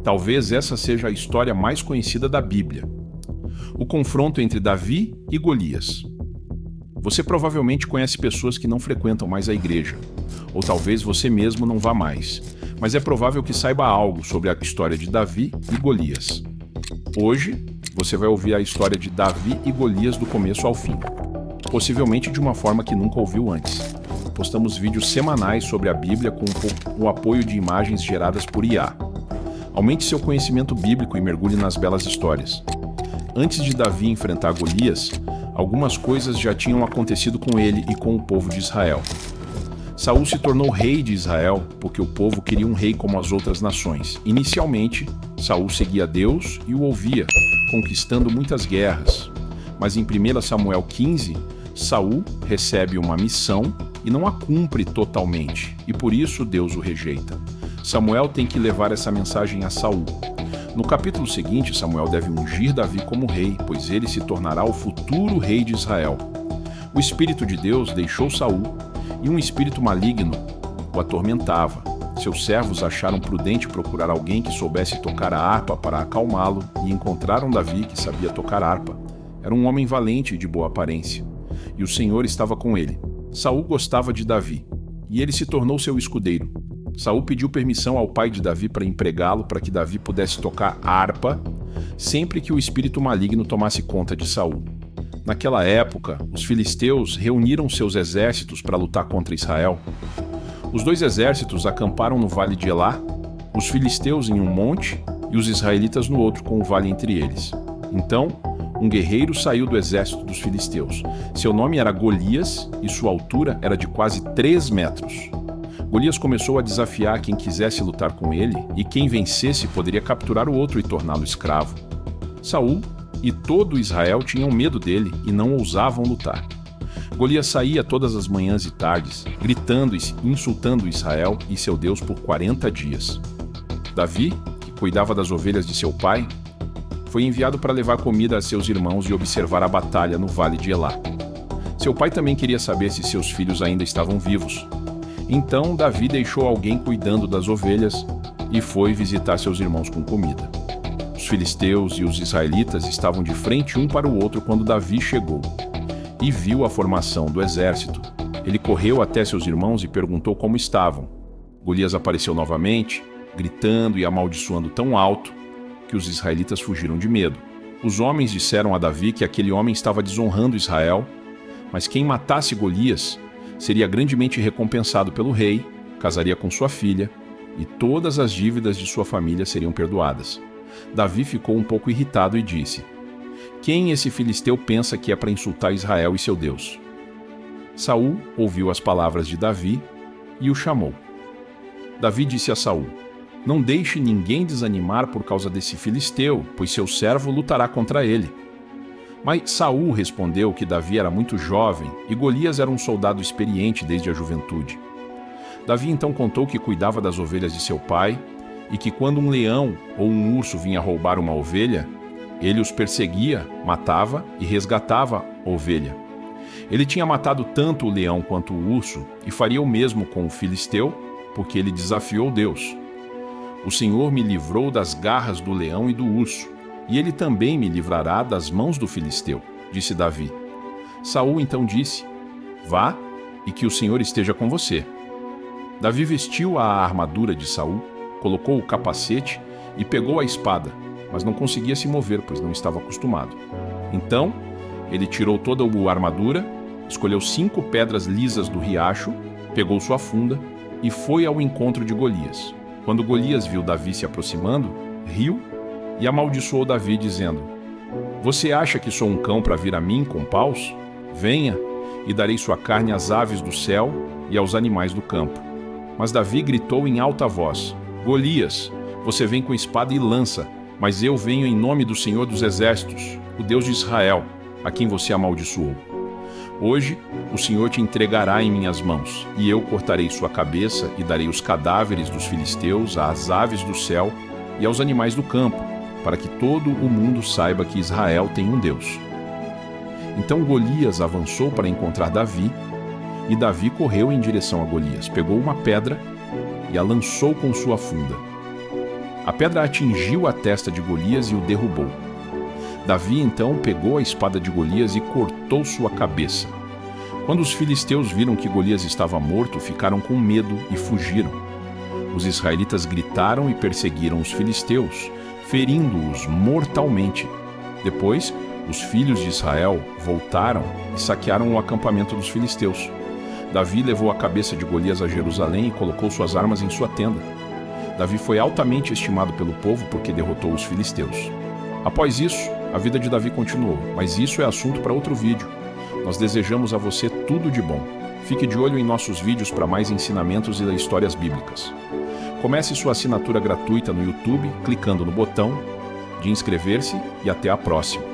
Talvez essa seja a história mais conhecida da Bíblia. O confronto entre Davi e Golias. Você provavelmente conhece pessoas que não frequentam mais a igreja, ou talvez você mesmo não vá mais, mas é provável que saiba algo sobre a história de Davi e Golias. Hoje, você vai ouvir a história de Davi e Golias do começo ao fim, possivelmente de uma forma que nunca ouviu antes. Postamos vídeos semanais sobre a Bíblia com o apoio de imagens geradas por IA. Aumente seu conhecimento bíblico e mergulhe nas belas histórias. Antes de Davi enfrentar Golias, algumas coisas já tinham acontecido com ele e com o povo de Israel. Saul se tornou rei de Israel porque o povo queria um rei como as outras nações. Inicialmente, Saul seguia Deus e o ouvia, conquistando muitas guerras. Mas em 1 Samuel 15, Saul recebe uma missão e não a cumpre totalmente, e por isso Deus o rejeita. Samuel tem que levar essa mensagem a Saul. No capítulo seguinte, Samuel deve ungir Davi como rei, pois ele se tornará o futuro rei de Israel. O Espírito de Deus deixou Saul e um espírito maligno o atormentava. Seus servos acharam prudente procurar alguém que soubesse tocar a harpa para acalmá-lo e encontraram Davi, que sabia tocar harpa. Era um homem valente e de boa aparência, e o Senhor estava com ele. Saul gostava de Davi, e ele se tornou seu escudeiro. Saul pediu permissão ao pai de Davi para empregá-lo para que Davi pudesse tocar harpa sempre que o espírito maligno tomasse conta de Saul. Naquela época, os filisteus reuniram seus exércitos para lutar contra Israel. Os dois exércitos acamparam no vale de Elá, os filisteus em um monte e os israelitas no outro, com o vale entre eles. Então, um guerreiro saiu do exército dos filisteus. Seu nome era Golias e sua altura era de quase 3 metros. Golias começou a desafiar quem quisesse lutar com ele, e quem vencesse poderia capturar o outro e torná-lo escravo. Saul e todo Israel tinham medo dele e não ousavam lutar. Golias saía todas as manhãs e tardes, gritando e insultando Israel e seu Deus por 40 dias. Davi, que cuidava das ovelhas de seu pai, foi enviado para levar comida a seus irmãos e observar a batalha no vale de Elá. Seu pai também queria saber se seus filhos ainda estavam vivos. Então Davi deixou alguém cuidando das ovelhas e foi visitar seus irmãos com comida. Os filisteus e os israelitas estavam de frente um para o outro quando Davi chegou e viu a formação do exército. Ele correu até seus irmãos e perguntou como estavam. Golias apareceu novamente, gritando e amaldiçoando tão alto que os israelitas fugiram de medo. Os homens disseram a Davi que aquele homem estava desonrando Israel, mas quem matasse Golias seria grandemente recompensado pelo rei, casaria com sua filha, e todas as dívidas de sua família seriam perdoadas. Davi ficou um pouco irritado e disse: "Quem esse filisteu pensa que é para insultar Israel e seu Deus?" Saul ouviu as palavras de Davi e o chamou. Davi disse a Saul: "Não deixe ninguém desanimar por causa desse filisteu, pois seu servo lutará contra ele." Mas Saul respondeu que Davi era muito jovem e Golias era um soldado experiente desde a juventude. Davi então contou que cuidava das ovelhas de seu pai e que quando um leão ou um urso vinha roubar uma ovelha, ele os perseguia, matava e resgatava a ovelha. Ele tinha matado tanto o leão quanto o urso e faria o mesmo com o filisteu, porque ele desafiou Deus. "O Senhor me livrou das garras do leão e do urso, e ele também me livrará das mãos do filisteu", disse Davi. Saul então disse: "Vá, e que o Senhor esteja com você." Davi vestiu a armadura de Saul, colocou o capacete e pegou a espada, mas não conseguia se mover, pois não estava acostumado. Então, ele tirou toda a armadura, escolheu 5 pedras lisas do riacho, pegou sua funda e foi ao encontro de Golias. Quando Golias viu Davi se aproximando, riu e amaldiçoou Davi, dizendo: "Você acha que sou um cão para vir a mim com paus? Venha, e darei sua carne às aves do céu e aos animais do campo." Mas Davi gritou em alta voz: "Golias, você vem com espada e lança, mas eu venho em nome do Senhor dos Exércitos, o Deus de Israel, a quem você amaldiçoou. Hoje o Senhor te entregará em minhas mãos, e eu cortarei sua cabeça e darei os cadáveres dos filisteus às aves do céu e aos animais do campo, para que todo o mundo saiba que Israel tem um Deus." Então Golias avançou para encontrar Davi, e Davi correu em direção a Golias, pegou uma pedra e a lançou com sua funda. A pedra atingiu a testa de Golias e o derrubou. Davi então pegou a espada de Golias e cortou sua cabeça. Quando os filisteus viram que Golias estava morto, ficaram com medo e fugiram. Os israelitas gritaram e perseguiram os filisteus, ferindo-os mortalmente. Depois, os filhos de Israel voltaram e saquearam o acampamento dos filisteus. Davi levou a cabeça de Golias a Jerusalém e colocou suas armas em sua tenda. Davi foi altamente estimado pelo povo porque derrotou os filisteus. Após isso, a vida de Davi continuou, mas isso é assunto para outro vídeo. Nós desejamos a você tudo de bom. Fique de olho em nossos vídeos para mais ensinamentos e histórias bíblicas. Comece sua assinatura gratuita no YouTube clicando no botão de inscrever-se e até a próxima.